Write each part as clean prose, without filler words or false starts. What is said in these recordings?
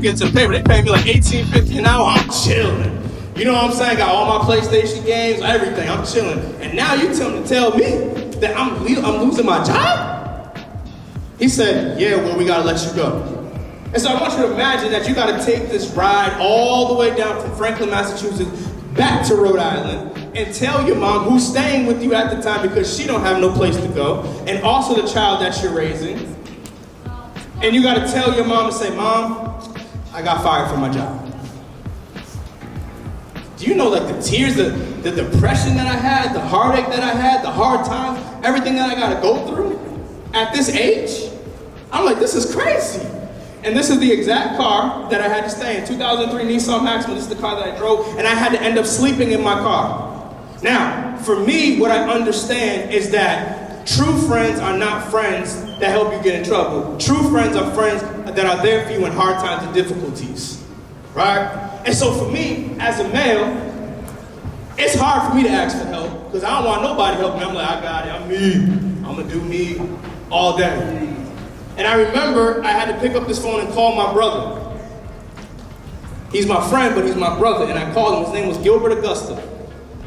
I'm getting to the paper. They pay me like $18.50 an hour. I'm chilling. You know what I'm saying? Got all my PlayStation games, everything. I'm chilling. And now you tell me that I'm losing my job? He said, yeah, well, we gotta let you go. And so I want you to imagine that you gotta take this ride all the way down from Franklin, Massachusetts, back to Rhode Island, and tell your mom, who's staying with you at the time because she don't have no place to go, and also the child that you're raising. And you gotta tell your mom and say, Mom, I got fired from my job. Do you know, like, the tears, the depression that I had, the heartache that I had, the hard times, everything that I gotta go through at this age? I'm like, this is crazy. And this is the exact car that I had to stay in, 2003 Nissan Maxima. This is the car that I drove, and I had to end up sleeping in my car. Now, for me, what I understand is that true friends are not friends that help you get in trouble. True friends are friends that are there for you in hard times and difficulties, right? And so for me, as a male, it's hard for me to ask for help because I don't want nobody to help me. I'm like, I got it, I'm me. I'm gonna do me all day. And I remember I had to pick up this phone and call my brother. He's my friend, but he's my brother. And I called him, his name was Gilbert Augusta.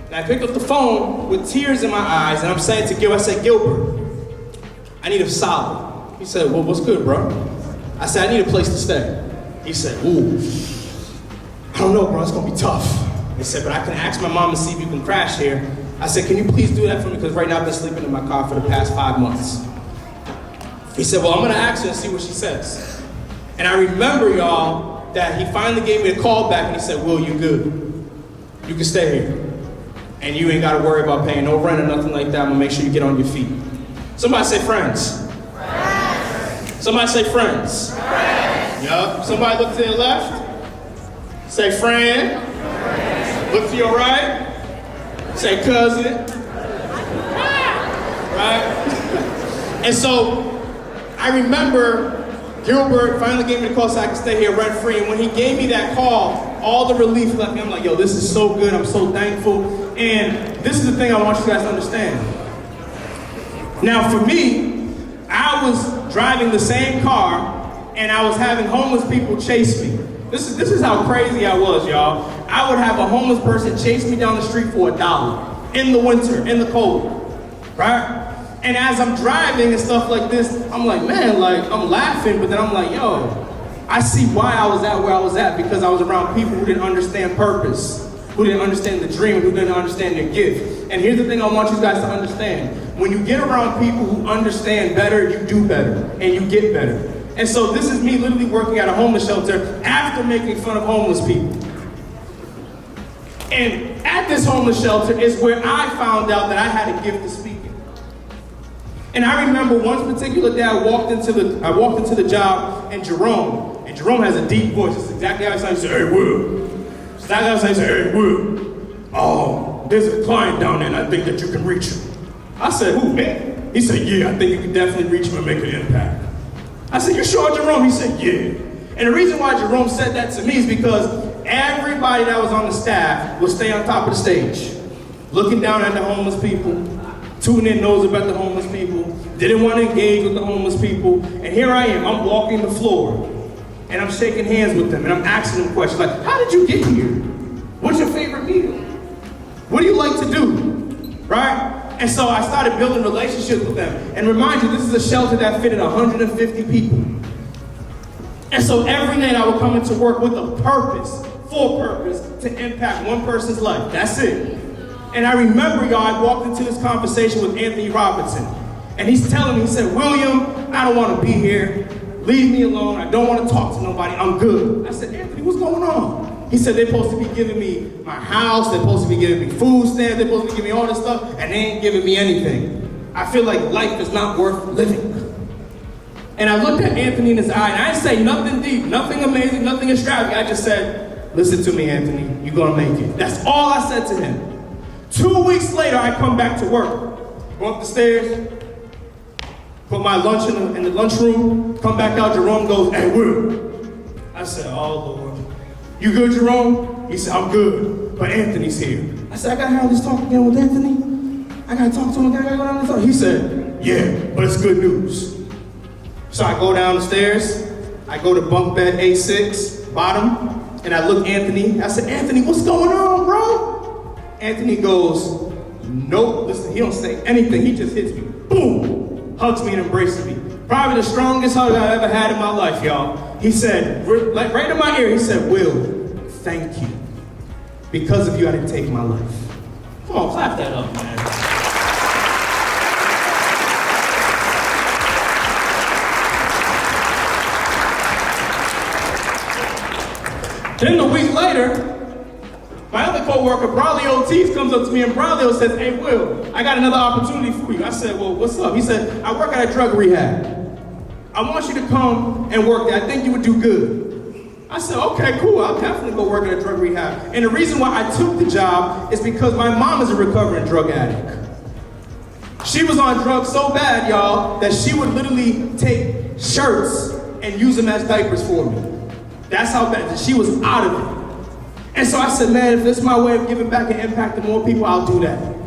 And I picked up the phone with tears in my eyes, and I'm saying to Gilbert, I said, Gilbert, I need a solid. He said, well, what's good, bro? I said, I need a place to stay. He said, ooh, I don't know, bro, it's gonna be tough. He said, but I can ask my mom to see if you can crash here. I said, can you please do that for me? Because right now I've been sleeping in my car for the past 5 months. He said, well, I'm gonna ask her and see what she says. And I remember, y'all, that he finally gave me a call back and he said, Will, you good. You can stay here. And you ain't gotta worry about paying no rent or nothing like that. I'm gonna make sure you get on your feet. Somebody say friends. Friends. Somebody say friends. Friends. Yup. Somebody look to your left. Say friend. Friend. Look to your right. Say cousin. Right? And so, I remember Gilbert finally gave me the call so I could stay here rent free. And when he gave me that call, all the relief left me. I'm like, yo, this is so good. I'm so thankful. And this is the thing I want you guys to understand. Now, for me, I was driving the same car and I was having homeless people chase me. This is how crazy I was, y'all. I would have a homeless person chase me down the street for $1 in the winter, in the cold, right? And as I'm driving and stuff like this, I'm like, man, like, I'm laughing, but then I'm like, yo, I see why I was at where I was at, because I was around people who didn't understand purpose, who didn't understand the dream, who didn't understand their gift. And here's the thing I want you guys to understand. When you get around people who understand better, you do better, and you get better. And so this is me literally working at a homeless shelter after making fun of homeless people. And at this homeless shelter is where I found out that I had a gift to speaking. And I remember one particular day I walked into the job, and Jerome has a deep voice. It's exactly how he sounds. He said, hey, Will. It's exactly how he said, hey, Will. There's a client down there and I think that you can reach him. I said, who, me? He said, yeah, I think you can definitely reach him and make an impact. I said, you sure, Jerome? He said, yeah. And the reason why Jerome said that to me is because everybody that was on the staff would stay on top of the stage, looking down at the homeless people, tooting their nose up at the homeless people, didn't want to engage with the homeless people. And here I am, I'm walking the floor, and I'm shaking hands with them, and I'm asking them questions like, how did you get here? What's your favorite meal? What do you like to do, right? And so I started building relationships with them. And remind you, this is a shelter that fitted 150 people. And so every night I would come into work with a purpose, full purpose, to impact one person's life. That's it. And I remember, y'all, I walked into this conversation with Anthony Robinson. And he's telling me, he said, William, I don't want to be here. Leave me alone. I don't want to talk to nobody. I'm good. I said, Anthony, what's going on? He said, they're supposed to be giving me my house. They're supposed to be giving me food stamps. They're supposed to be giving me all this stuff. And they ain't giving me anything. I feel like life is not worth living. And I looked at Anthony in his eye, and I didn't say nothing deep, nothing amazing, nothing extravagant. I just said, listen to me, Anthony. You're going to make it. That's all I said to him. 2 weeks later, I come back to work. Go up the stairs, put my lunch in the lunchroom, come back out. Jerome goes, hey, Will. I said, oh, Lord. You good, Jerome? He said, I'm good, but Anthony's here. I said, I gotta have this talk again with Anthony? I gotta talk to him again, I gotta go down this talk. He said, yeah, but it's good news. So I go down the stairs, I go to bunk bed A6, bottom, and I look Anthony. I said, Anthony, what's going on, bro? Anthony goes, nope. Listen, he don't say anything. He just hits me. Boom! Hugs me and embraces me. Probably the strongest hug I've ever had in my life, y'all. He said, like right in my ear, he said, Will, thank you. Because of you, I didn't take my life. Come on, clap that up, man. Then a week later, my other coworker, Braulio Ortiz, comes up to me and Braulio says, hey, Will, I got another opportunity for you. I said, well, what's up? He said, I work at a drug rehab. I want you to come and work there. I think you would do good. I said, okay, cool. I'll definitely go work at a drug rehab. And the reason why I took the job is because my mom is a recovering drug addict. She was on drugs so bad, y'all, that she would literally take shirts and use them as diapers for me. That's how bad she was out of it. And so I said, man, if this is my way of giving back and impacting more people, I'll do that.